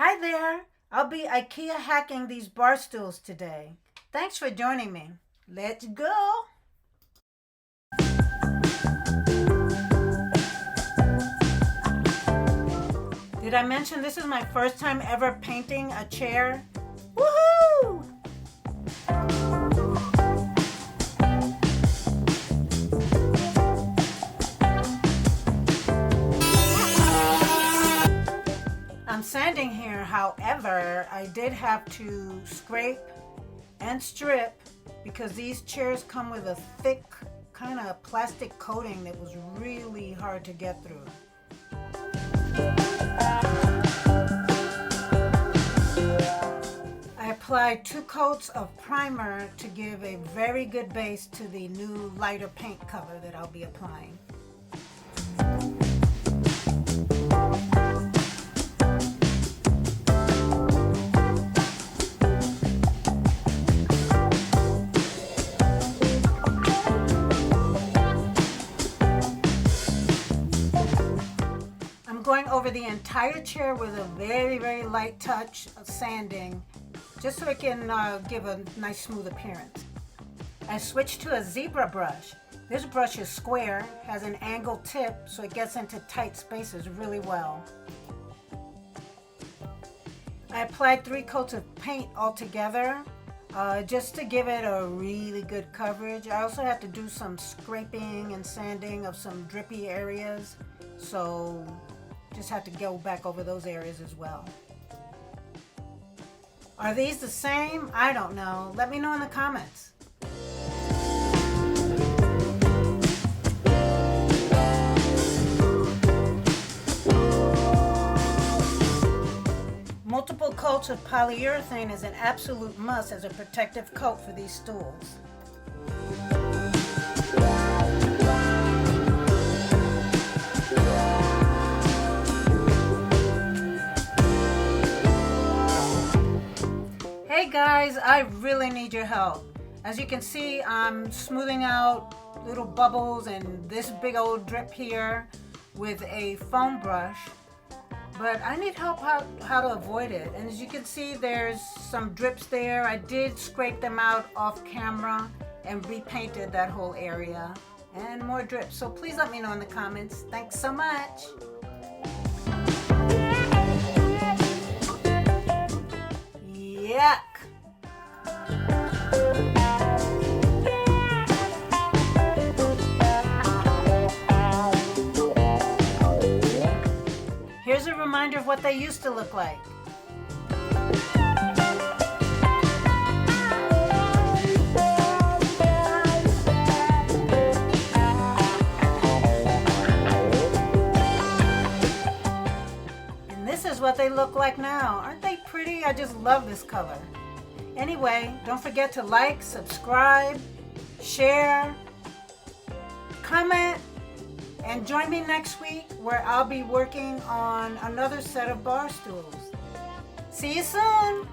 Hi there! I'll be Ikea hacking these bar stools today. Thanks for joining me. Let's go! Did I mention this is my first time ever painting a chair? Woohoo! I'm sanding here, however, I did have to scrape and strip because these chairs come with a thick kind of plastic coating that was really hard to get through. I applied 2 coats of primer to give a very good base to the new lighter paint cover that I'll be applying. Going over the entire chair with a very light touch of sanding just so it can give a nice smooth appearance. I switched to a Zibra brush. This brush is square, has an angled tip so it gets into tight spaces really well. I applied 3 coats of paint altogether just to give it a really good coverage. I also had to do some scraping and sanding of some drippy areas, so just have to go back over those areas as well. Are these the same? I don't know. Let me know in the comments. Multiple coats of polyurethane is an absolute must as a protective coat for these stools. Hey guys, I really need your help. As you can see, I'm smoothing out little bubbles and this big old drip here with a foam brush, but I need help how to avoid it. And as you can see, there's some drips there. I did scrape them out off camera and repainted that whole area, and more drips. So please let me know in the comments. Thanks so much. Yuck! Here's a reminder of what they used to look like. And this is what they look like now. Aren't they pretty? I just love this color. Anyway, don't forget to like, subscribe, share, comment, and join me next week where I'll be working on another set of bar stools. See you soon!